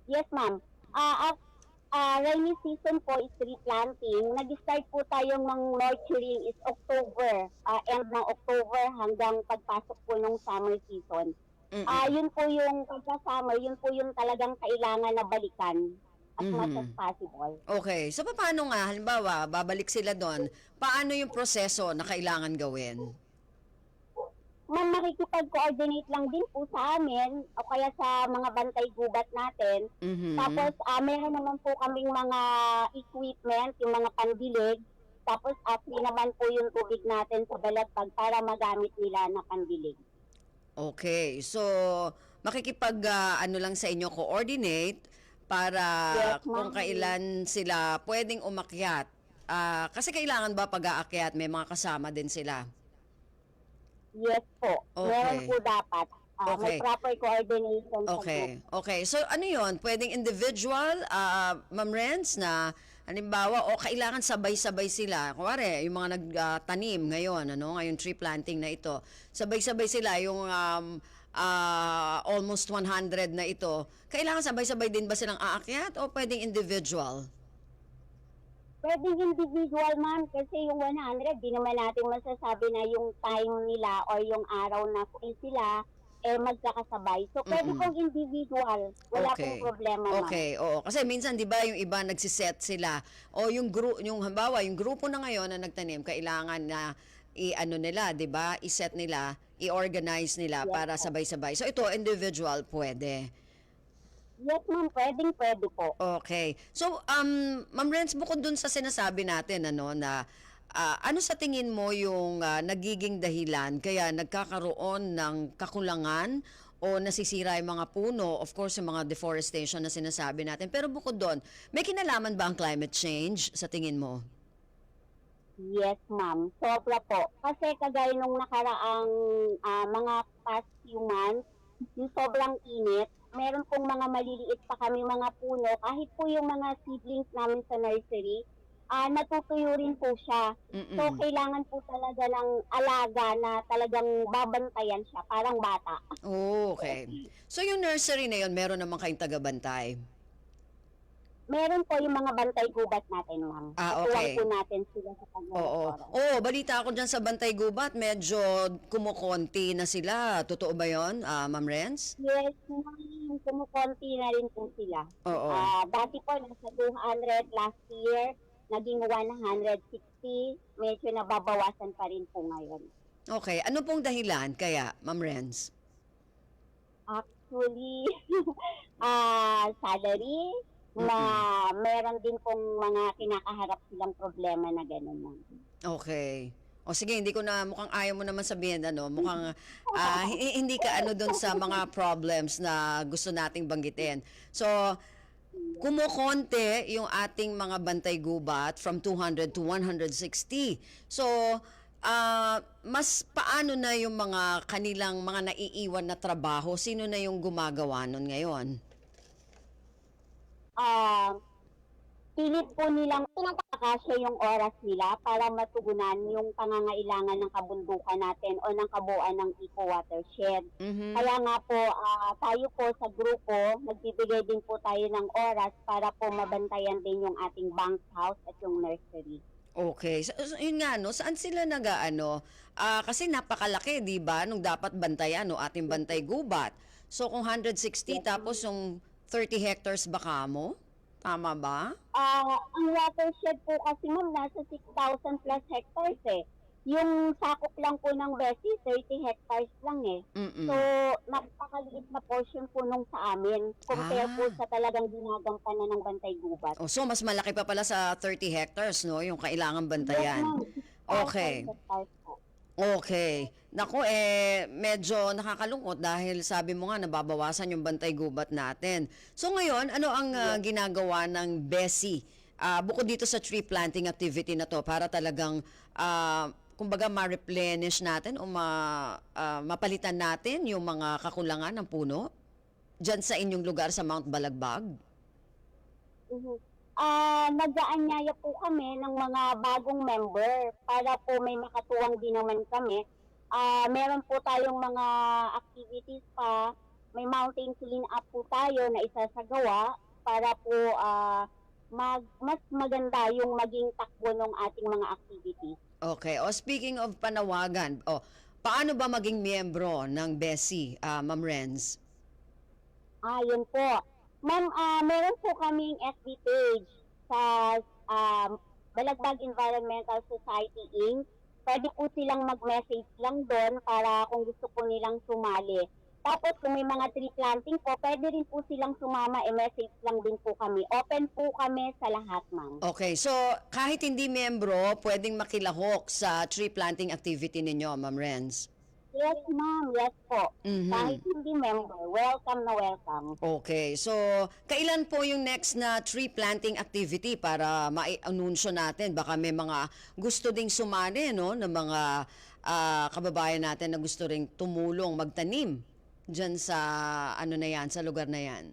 Yes, ma'am. Rainy season po is tree planting. Nag-start po tayong ng nurturing is October, end ng October hanggang pagpasok po ng summer season. Yun po yung pagka-summer, yun po yung talagang kailangan na balikan as much as possible. Okay. So paano nga, halimbawa, babalik sila doon, paano yung proseso na kailangan gawin? Ma'am, makikipag-coordinate lang din po sa amin o kaya sa mga bantay gubat natin. Tapos, meron naman po kaming mga equipment, yung mga pandilig. Tapos, free naman po yung tubig natin sa balatpag para magamit nila na pandilig. Okay. So, ano lang sa inyo, coordinate para Yes, kung ma'am. kailan sila pwedeng umakyat. Kasi kailangan ba pag-aakyat, may mga kasama din sila? Yes po. Okay. Meron po dapat. Okay. May proper coordination sa Okay. group. Okay. So ano 'yon? Pwedeng individual, Ma'am Renz, na halimbawa o kailangan sabay-sabay sila. Kuwari, yung mga nagtanim ngayon, ngayong tree planting na ito. Sabay-sabay sila yung almost 100 na ito. Kailangan sabay-sabay din ba silang aakyat o pwedeng individual? Pwedeng individual, ma'am, kasi yung 100, di naman natin masasabi na yung time nila or yung araw na free sila, magkakasabay. So, pwede pong individual. Wala pong problema, ma'am. Okay, oo. Kasi minsan, di ba, yung iba nagsiset sila. O yung halimbawa, yung grupo na ngayon na nagtanim, kailangan na nila, di ba, i-set nila, i-organize nila para sabay-sabay. So, ito, individual, pwede. Yes, ma'am. Pwede po. Okay. So, Ma'am Renz, bukod dun sa sinasabi natin, na ano sa tingin mo yung nagiging dahilan kaya nagkakaroon ng kakulangan o nasisira yung mga puno, of course, yung mga deforestation na sinasabi natin. Pero bukod doon, may kinalaman ba ang climate change sa tingin mo? Yes, ma'am. Sobra po. Kasi kagaya nung nakaraang mga past few months, yung sobrang init, meron pong mga maliliit pa kami mga puno, kahit po yung mga seedlings namin sa nursery, natutuyo rin po siya. So, kailangan po talaga ng alaga na talagang babantayan siya, parang bata. Oh, okay. So, yung nursery na yun, meron naman kayong tagabantay? Meron po yung mga bantay gubat natin, ma'am. Okay. Tutuwang po natin sila sa pag-monitoring. Oo, balita ako dyan sa Bantay Gubat, medyo kumukonti na sila. Totoo ba yun, Ma'am Renz? Yes, ma'am. Kumukonti na rin po sila. Oo. Dati po, nasa 200 last year, naging 160. Medyo nababawasan pa rin po ngayon. Okay, ano pong dahilan kaya, Ma'am Renz? Actually, salary, meron din pong mga kinakaharap silang problema na gano'n, ma'am. Okay. O sige, hindi ko na, mukhang ayaw mo naman sabihin, mukhang hindi ka doon sa mga problems na gusto nating banggitin. So, kumukonte yung ating mga bantay gubat from 200 to 160. So, mas paano na yung mga kanilang mga naiiwan na trabaho? Sino na yung gumagawa nun ngayon? Pilit po nilang pinagkakasya yung oras nila para matugunan yung pangangailangan ng kabundukan natin o ng kabuuan ng Eco Watershed. Kaya nga po, tayo po sa grupo, nagbibigay din po tayo ng oras para po mabantayan din yung ating bank house at yung nursery. Okay. So, yun nga, saan sila kasi napakalaki, di ba, nung dapat bantayan, ating bantay gubat. So, kung 160, tapos yung 30 hectares baka mo? Tama ba? Ang watershed po kasi, ma'am, nasa 6,000 plus hectares eh. Yung sakop lang po ng Bessie, 30 hectares lang eh. So, napakaliit na portion po nung sa amin compare po sa talagang ginagampanan ng bantay gubat. Oh, so, mas malaki pa pala sa 30 hectares, yung kailangan bantayan. Okay. Okay. Naku, medyo nakakalungkot dahil sabi mo nga nababawasan yung bantay gubat natin. So ngayon, ano ang ginagawa ng Bessie? Bukod dito sa tree planting activity na to para talagang kumbaga ma-replenish natin o mapalitan natin yung mga kakulangan ng puno dyan sa inyong lugar sa Mount Balagbag? Mhm. Nag-aanyaya po kami ng mga bagong member para po may makatuwang din naman kami. Meron po tayong mga activities pa, may mountain clean up po tayo na isasagawa para po mas maganda yung maging takbo ng ating mga activities. Okay. Speaking of panawagan, paano ba maging miyembro ng BESI, Ma'am Renz? Yun po. Ma'am, meron po kaming FB page sa Balagbag Environmental Society Inc. Pwede po silang mag-message lang doon para kung gusto po nilang sumali. Tapos kung may mga tree planting po, pwede rin po silang sumama, message lang din po kami. Open po kami sa lahat, ma'am. Okay, so kahit hindi miyembro, pwedeng makilahok sa tree planting activity ninyo, Ma'am Renz? Yes, ma'am. Yes po. Mhm. Kahit hindi member, welcome na welcome. Okay, so kailan po yung next na tree planting activity para mai-anunsyo natin? Baka may mga gusto ding sumali, no, ng mga kababayan natin na gusto ring tumulong magtanim dyan sa sa lugar na yan.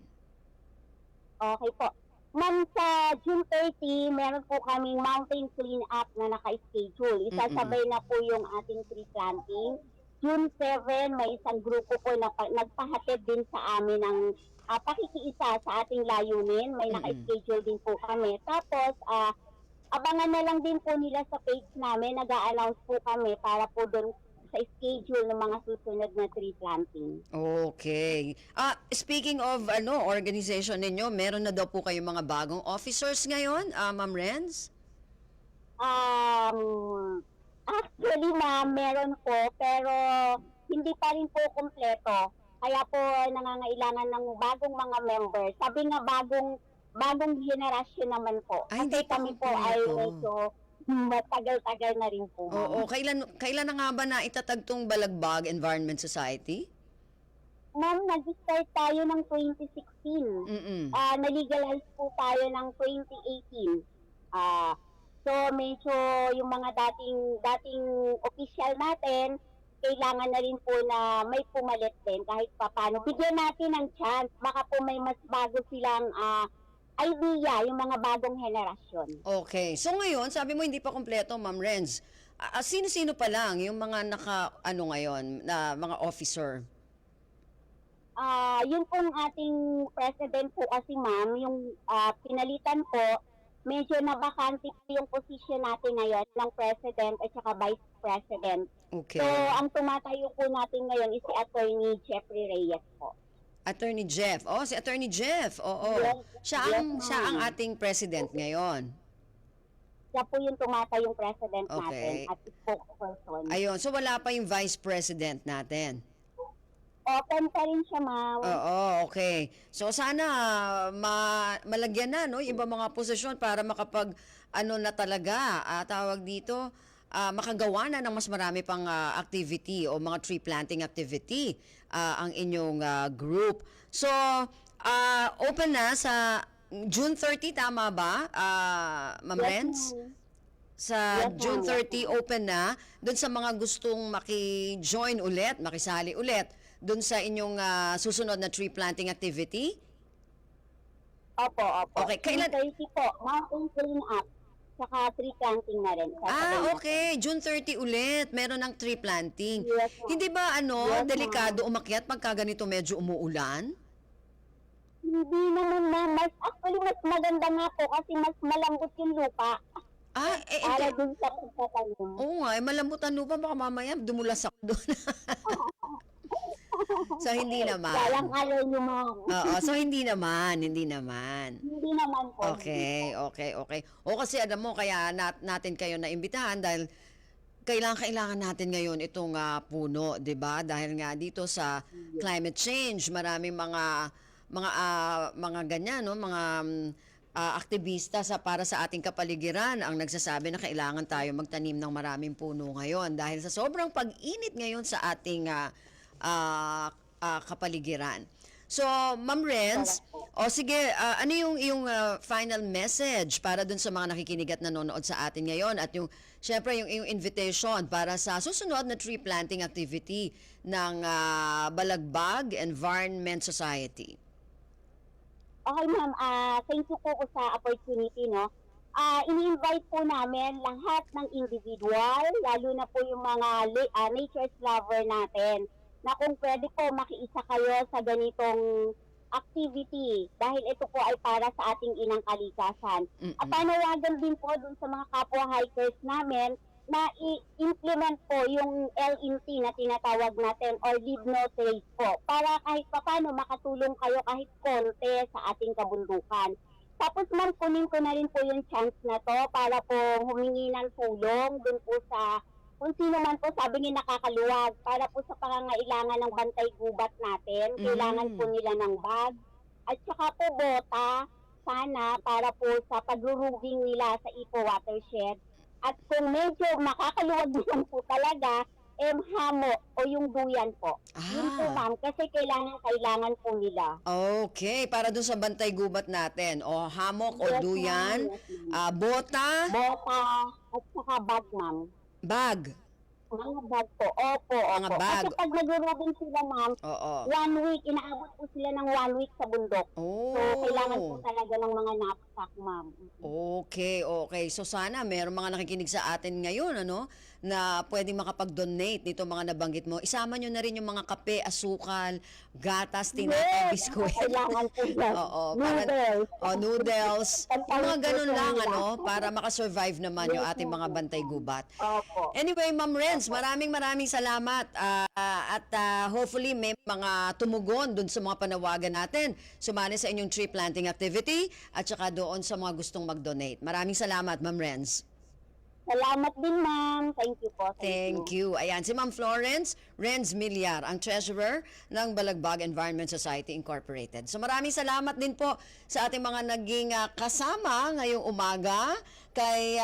Okay po. Ma'am, sa June 30, meron po kaming mountain clean up na naka-schedule. Isasabay na po yung ating tree planting. June 7, may isang grupo po na nagpahatid din sa amin ng pakikiisa sa ating layunin. May naka-schedule din po kami. Tapos, abangan na lang din po nila sa page namin. Nag-a-announce po kami para po doon sa schedule ng mga susunod na tree planting. Okay. Speaking of organization ninyo, meron na daw po kayong mga bagong officers ngayon, Ma'am Renz? Actually, ma'am, meron po, pero hindi pa rin po kumpleto. Kaya po nangangailangan ng bagong mga members. Sabi nga bagong generasyon naman po. Ay, hindi Kasi pa kami po ay kumpleto. medyo matagal-tagal na rin po, ma'am. Oo, kailan na nga ba na itatag tong Balagbag Environment Society? Ma'am, nag-start tayo ng 2016. Nalegalize po tayo ng 2018. So medyo yung mga dating official natin, kailangan na rin po na may pumalit din kahit paano. Bigyan natin ng chance. Baka po may mas bago silang idea, yung mga bagong henerasyon. Okay. So ngayon, sabi mo hindi pa kumpleto, Ma'am Renz. Sino-sino pa lang yung mga ngayon, na mga officer? Yun pong ating president po kasi, ma'am, yung pinalitan po, medyo nabakante po yung position natin ngayon ng president at saka vice president. Okay. So, ang tumatayo po natin ngayon is si Attorney Jeffrey Reyes po. Attorney Jeff. Si Attorney Jeff. Oo. Yes. Siya Yes, ang ma'am. ating president ngayon. Siya po yung tumatayong president Okay. natin at spokesperson. Ayun. So wala pa yung vice president natin. Open pa rin siya, ma'am. Oo, okay. So sana malagyan na yung ibang mga posisyon para makapag na talaga, tawag dito, makagawa na ng mas marami pang activity o mga tree planting activity ang inyong group. So, open na sa June 30, tama ba, Ma'am Renz? ma'am. Sa Yes, ma'am. June 30, open na. Doon sa mga gustong maki-join ulit, makisali ulit, doon sa inyong susunod na tree planting activity? Opo. Okay, kailan- June 30 po, mountain clean up, saka tree planting na rin. Okay. June 30 ulit. Meron ng tree planting. Yes, ma'am. Hindi ba Yes, ma'am. delikado umakyat pagka ganito medyo umuulan? Hindi naman, ma'am. Actually, mas maganda nga po kasi mas malambot yung lupa. Para dun sa pagtatanim. Oo nga, malambot ang lupa. Baka mamaya dumulas ako doon. So, hindi naman. Kayang alay nyo, ma'am. Oo, so hindi naman. Hindi naman po. Okay. Kasi alam mo, kaya natin kayo naimbitahan dahil kailangan natin ngayon itong puno, 'di ba? Dahil nga dito sa climate change, maraming mga ganyan, no, mga aktivista para sa ating kapaligiran ang nagsasabi na kailangan tayo magtanim ng maraming puno ngayon dahil sa sobrang pag-init ngayon sa ating kapaligiran. So, Ma'am Renz, sige, ano yung iyong final message para dun sa mga nakikinig at nanonood sa atin ngayon at yung, syempre, yung iyong invitation para sa susunod na tree planting activity ng Balagbag Environment Society? Okay ma'am, thank you po sa opportunity, no? Ini-invite po namin lahat ng individual, lalo na po yung mga nature's lover natin, na kung pwede po makiisa kayo sa ganitong activity dahil ito po ay para sa ating inang kalikasan. At panawagan din po dun sa mga kapwa hikers namin na i-implement po yung LNT na tinatawag natin or leave no trace po para kahit paano makatulong kayo kahit konti sa ating kabundukan. Tapos ma'am, kunin ko na rin po yung chance na to para po humingi ng tulong dun po sa kung sino man po sabi niya nakakaluwag para po sa pangangailangan ng bantay gubat natin. Kailangan po nila ng bag at saka po bota sana para po sa pagruruging nila sa Ipo Watershed. At kung medyo makakaluwag naman po talaga, hammock o yung duyan po. Yun po ma'am, kasi kailangan po nila. Okay, para dun sa bantay gubat natin. O hammock o Yes, duyan, ma'am. bota, Bota at saka bag ma'am. bag. Mga bag po, opo. Mga bag. Kasi pag nagurugin sila ma'am, Oo. 1 week, inaabot po sila ng 1 week sa bundok. Oh. So, kailangan po talaga ng mga knapsack, ma'am. Okay. So sana mayroong mga nakikinig sa atin ngayon, ano, na pwedeng makapag-donate nito mga nabanggit mo. Isama nyo na rin yung mga kape, asukal, gatas, tinapay, biskuit. Kailangan po yan. Oo, Noodles. Noodles. Yung mga ganun lang, Nila. ano, para makasurvive naman yung ating mga bantay gubat. Opo. Anyway, Ma'am Renz, maraming salamat. At hopefully may mga tumugon dun sa mga panawagan natin. Sumali sa inyong tree planting activity at saka doon sa mga gustong mag-donate. Maraming salamat, Ma'am Renz. Salamat din, ma'am. Thank you po. Thank you. Ayan, si Ma'am Florence Renz Millar, ang treasurer ng Balagbag Environment Society Incorporated. So maraming salamat din po sa ating mga naging kasama ngayong umaga. Kay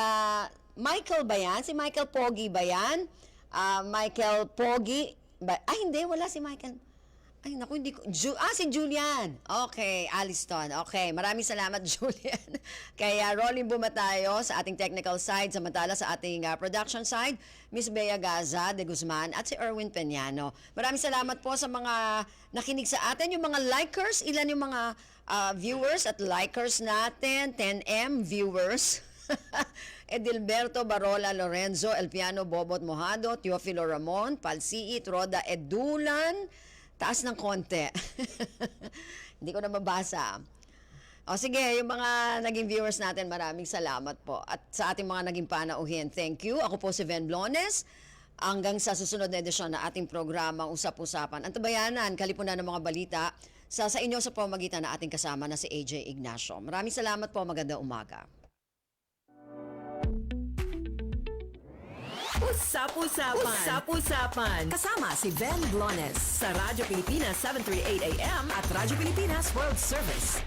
Michael ba yan? Si Michael Pogi ba yan? Michael Pogi. Hindi, wala si Michael. Ay, naku, hindi ko. Si Julian. Okay, Aliston. Okay, maraming salamat, Julian. Kaya rolling tayo sa ating technical side, samantala sa ating production side, Miss Bea Gaza de Guzman at si Erwin Peñano. Maraming salamat po sa mga nakinig sa atin, yung mga likers, ilan yung mga viewers at likers natin, 10M viewers. Edilberto Barola Lorenzo, Elpiano Bobot Mojado, Teofilo Ramon, Palsiit, Roda Edulan, taas ng konti. Hindi ko na mabasa. O sige, yung mga naging viewers natin, maraming salamat po. At sa ating mga naging panauhin, thank you. Ako po si Ven Blones. Hanggang sa susunod na edisyon na ating programa Usap-Usapan. Ang tabayanan, kalipunan ng mga balita sa inyo sa pamagitan na ating kasama na si AJ Ignacio. Maraming salamat po. Magandang umaga. Usap-Usapan. Kasama si Ben Blones sa Radyo Pilipinas 738 AM at Radyo Pilipinas World Service.